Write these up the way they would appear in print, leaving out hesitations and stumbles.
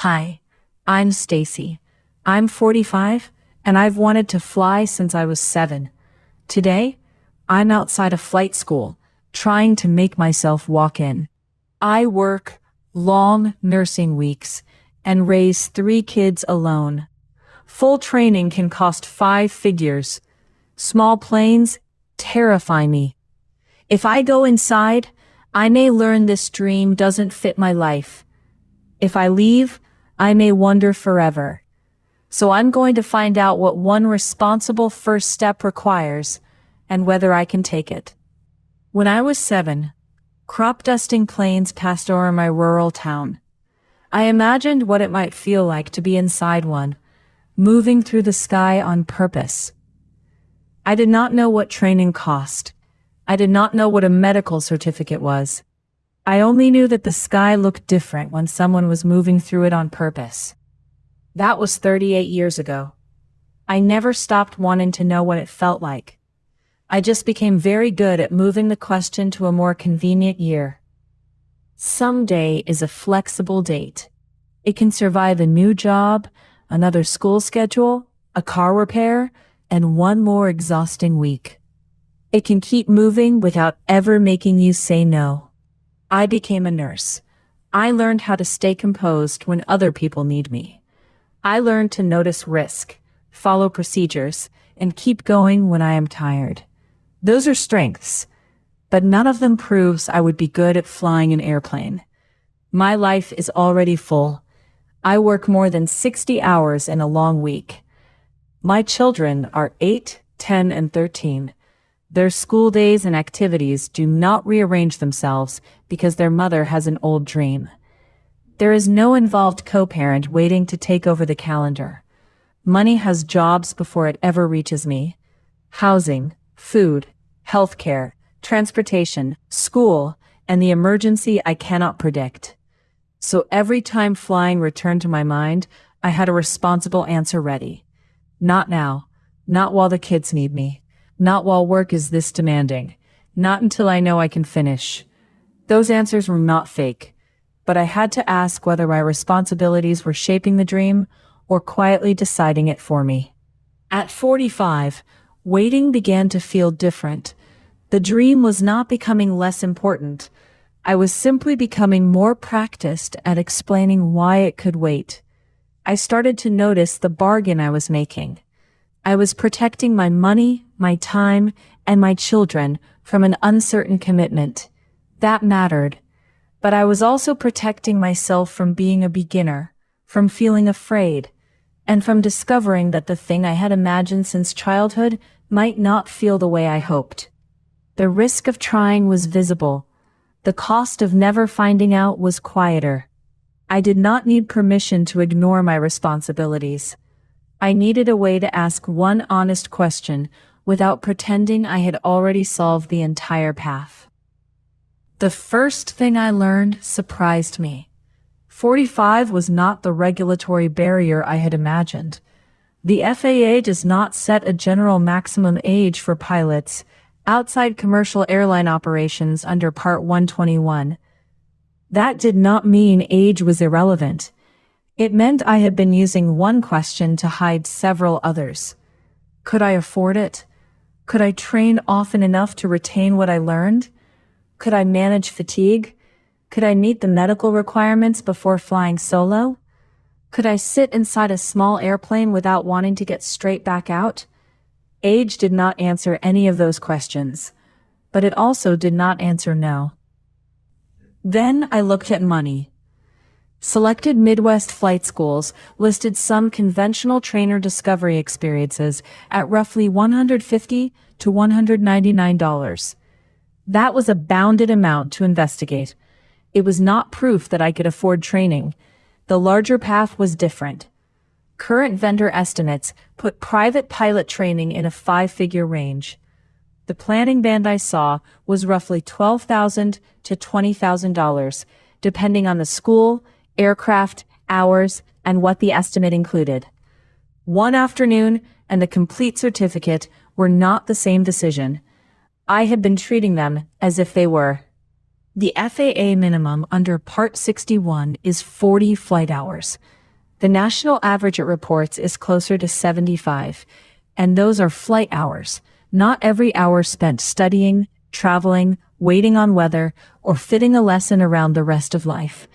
Hi, I'm Stacy. I'm 45, and I've wanted to fly since I was 7. Today, I'm outside a flight school, trying to make myself walk in. I work long nursing weeks and raise 3 kids alone. Full training can cost 5 figures. Small planes terrify me. If I go inside, I may learn this dream doesn't fit my life. If I leave, I may wonder forever. So I'm going to find out what one responsible first step requires and whether I can take it. When I was 7, crop dusting planes passed over my rural town. I imagined what it might feel like to be inside one, moving through the sky on purpose. I did not know what training cost. I did not know what a medical certificate was. I only knew that the sky looked different when someone was moving through it on purpose. That was 38 years ago. I never stopped wanting to know what it felt like. I just became very good at moving the question to a more convenient year. Someday is a flexible date. It can survive a new job, another school schedule, a car repair, and one more exhausting week. It can keep moving without ever making you say no. I became a nurse. I learned how to stay composed when other people need me. I learned to notice risk, follow procedures, and keep going when I am tired. Those are strengths, but none of them proves I would be good at flying an airplane. My life is already full. I work more than 60 hours in a long week. My children are 8, 10, and 13. Their school days and activities do not rearrange themselves because their mother has an old dream. There is no involved co-parent waiting to take over the calendar. Money has jobs before it ever reaches me. Housing, food, healthcare, transportation, school, and the emergency I cannot predict. So every time flying returned to my mind, I had a responsible answer ready. Not now. Not while the kids need me. Not while work is this demanding. Not until I know I can finish. Those answers were not fake, but I had to ask whether my responsibilities were shaping the dream or quietly deciding it for me. At 45, waiting began to feel different. The dream was not becoming less important. I was simply becoming more practiced at explaining why it could wait. I started to notice the bargain I was making. I was protecting my money, my time, and my children from an uncertain commitment. That mattered. But I was also protecting myself from being a beginner, from feeling afraid, and from discovering that the thing I had imagined since childhood might not feel the way I hoped. The risk of trying was visible. The cost of never finding out was quieter. I did not need permission to ignore my responsibilities. I needed a way to ask one honest question without pretending I had already solved the entire path. The first thing I learned surprised me. 45 was not the regulatory barrier I had imagined. The FAA does not set a general maximum age for pilots outside commercial airline operations under Part 121. That did not mean age was irrelevant. It meant I had been using one question to hide several others. Could I afford it? Could I train often enough to retain what I learned? Could I manage fatigue? Could I meet the medical requirements before flying solo? Could I sit inside a small airplane without wanting to get straight back out? Age did not answer any of those questions, but it also did not answer no. Then I looked at money. Selected Midwest flight schools listed some conventional trainer discovery experiences at roughly $150 to $199. That was a bounded amount to investigate. It was not proof that I could afford training. The larger path was different. Current vendor estimates put private pilot training in a 5-figure range. The planning band I saw was roughly $12,000 to $20,000, depending on the school, aircraft, hours, and what the estimate included. One afternoon and the complete certificate were not the same decision. I had been treating them as if they were. The FAA minimum under Part 61 is 40 flight hours. The national average it reports is closer to 75, and those are flight hours, not every hour spent studying, traveling, waiting on weather, or fitting a lesson around the rest of life.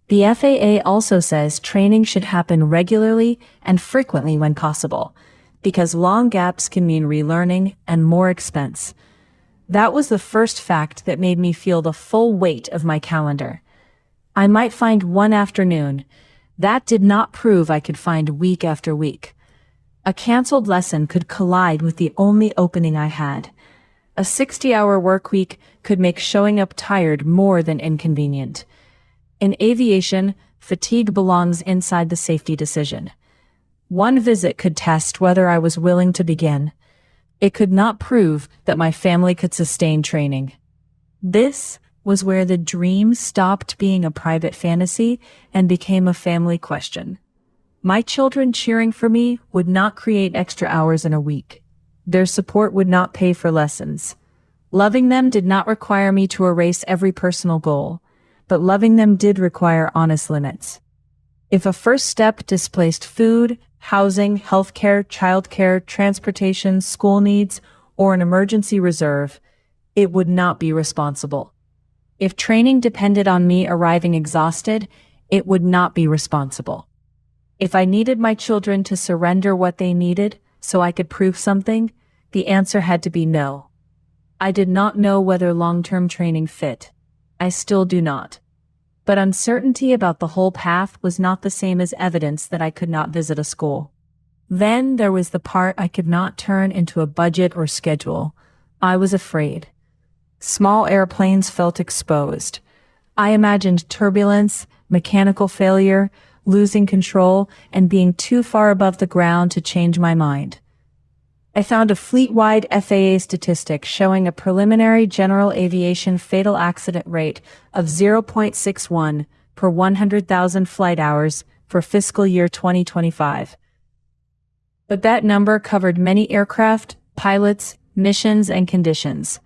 The FAA also says training should happen regularly and frequently when possible, because long gaps can mean relearning and more expense. That was the first fact that made me feel the full weight of my calendar. I might find one afternoon. That did not prove I could find week after week. A canceled lesson could collide with the only opening I had. A 60-hour work week could make showing up tired more than inconvenient. In aviation, fatigue belongs inside the safety decision. One visit could test whether I was willing to begin. It could not prove that my family could sustain training. This was where the dream stopped being a private fantasy and became a family question. My children cheering for me would not create extra hours in a week. Their support would not pay for lessons. Loving them did not require me to erase every personal goal, but loving them did require honest limits. If a first step displaced food, housing, healthcare, childcare, transportation, school needs, or an emergency reserve, it would not be responsible. If training depended on me arriving exhausted, it would not be responsible. If I needed my children to surrender what they needed so I could prove something, the answer had to be no. I did not know whether long-term training fit. I still do not. But uncertainty about the whole path was not the same as evidence that I could not visit a school. Then there was the part I could not turn into a budget or schedule. I was afraid. Small airplanes felt exposed. I imagined turbulence, mechanical failure, losing control, and being too far above the ground to change my mind. I found a fleet-wide FAA statistic showing a preliminary general aviation fatal accident rate of 0.61 per 100,000 flight hours for fiscal year 2025. But that number covered many aircraft, pilots, missions, and conditions.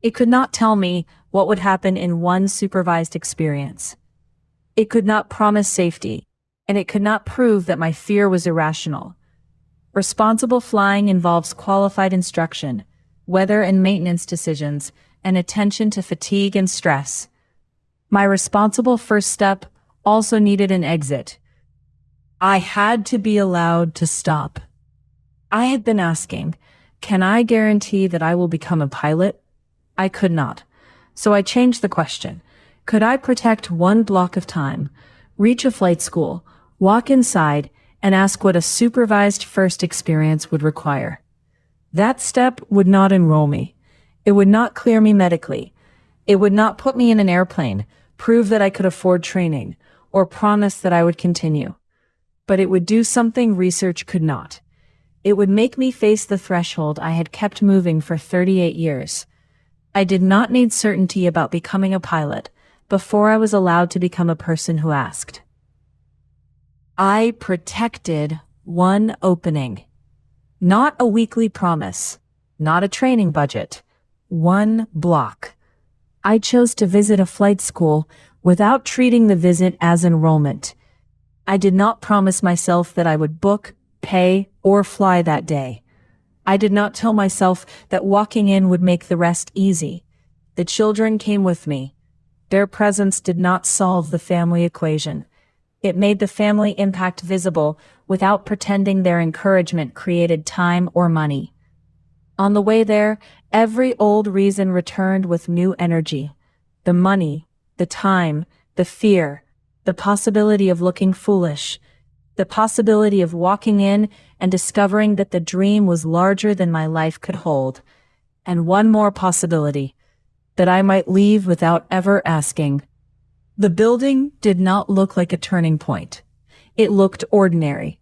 It could not tell me what would happen in one supervised experience. It could not promise safety, and it could not prove that my fear was irrational. Responsible flying involves qualified instruction, weather and maintenance decisions, and attention to fatigue and stress. My responsible first step also needed an exit. I had to be allowed to stop. I had been asking, can I guarantee that I will become a pilot? I could not. So I changed the question. Could I protect one block of time, reach a flight school, walk inside, and ask what a supervised first experience would require? That step would not enroll me. It would not clear me medically. It would not put me in an airplane, prove that I could afford training, or promise that I would continue. But it would do something research could not. It would make me face the threshold I had kept moving for 38 years. I did not need certainty about becoming a pilot before I was allowed to become a person who asked. I protected one opening. Not a weekly promise, not a training budget, one block. I chose to visit a flight school without treating the visit as enrollment. I did not promise myself that I would book, pay, or fly that day. I did not tell myself that walking in would make the rest easy. The children came with me. Their presence did not solve the family equation. It made the family impact visible without pretending their encouragement created time or money. On the way there, every old reason returned with new energy. The money, the time, the fear, the possibility of looking foolish, the possibility of walking in and discovering that the dream was larger than my life could hold, and one more possibility, that I might leave without ever asking. The building did not look like a turning point. It looked ordinary.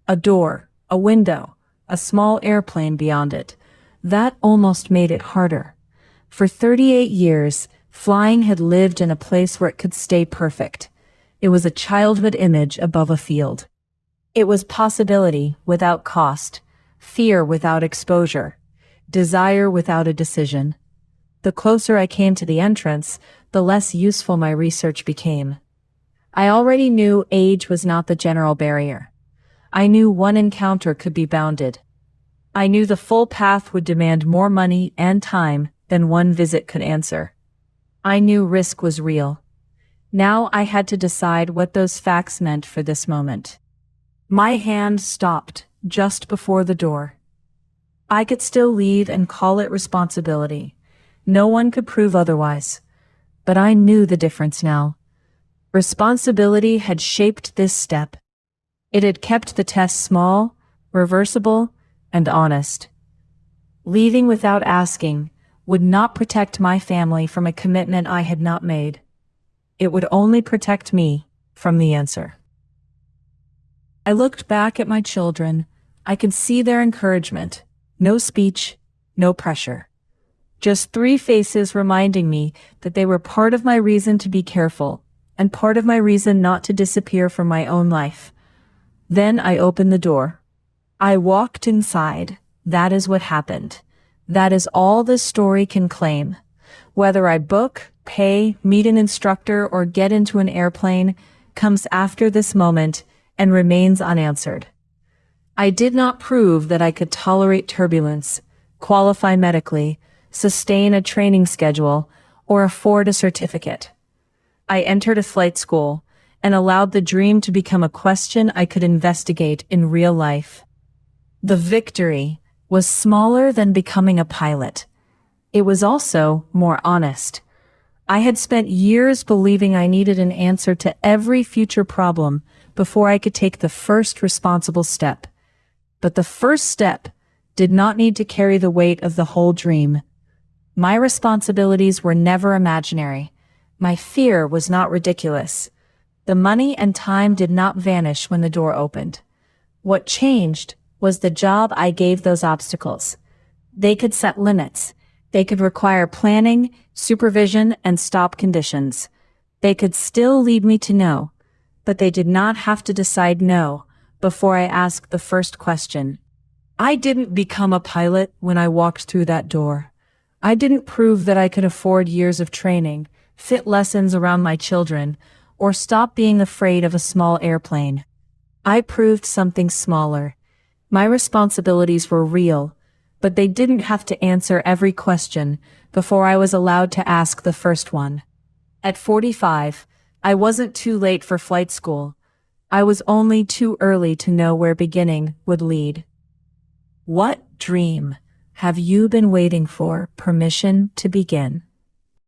A door, a window, a small airplane beyond it. That almost made it harder. For 38 years, flying had lived in a place where it could stay perfect. It was a childhood image above a field. It was possibility without cost, fear without exposure, desire without a decision. The closer I came to the entrance, the less useful my research became. I already knew age was not the general barrier. I knew one encounter could be bounded. I knew the full path would demand more money and time than one visit could answer. I knew risk was real. Now I had to decide what those facts meant for this moment. My hand stopped just before the door. I could still leave and call it responsibility. No one could prove otherwise. But I knew the difference now. Responsibility had shaped this step. It had kept the test small, reversible, and honest. Leaving without asking would not protect my family from a commitment I had not made. It would only protect me from the answer. I looked back at my children. I could see their encouragement. No speech, no pressure. Just 3 faces reminding me that they were part of my reason to be careful and part of my reason not to disappear from my own life. Then I opened the door. I walked inside. That is what happened. That is all this story can claim. Whether I book, pay, meet an instructor, or get into an airplane comes after this moment and remains unanswered. I did not prove that I could tolerate turbulence, qualify medically, sustain a training schedule, or afford a certificate. I entered a flight school and allowed the dream to become a question I could investigate in real life. The victory was smaller than becoming a pilot. It was also more honest. I had spent years believing I needed an answer to every future problem before I could take the first responsible step. But the first step did not need to carry the weight of the whole dream. My responsibilities were never imaginary. My fear was not ridiculous. The money and time did not vanish when the door opened. What changed was the job I gave those obstacles. They could set limits. They could require planning, supervision, and stop conditions. They could still lead me to no, but they did not have to decide no before I asked the first question. I didn't become a pilot when I walked through that door. I didn't prove that I could afford years of training, fit lessons around my children, or stop being afraid of a small airplane. I proved something smaller. My responsibilities were real, but they didn't have to answer every question before I was allowed to ask the first one. At 45, I wasn't too late for flight school. I was only too early to know where beginning would lead. What dream have you been waiting for permission to begin?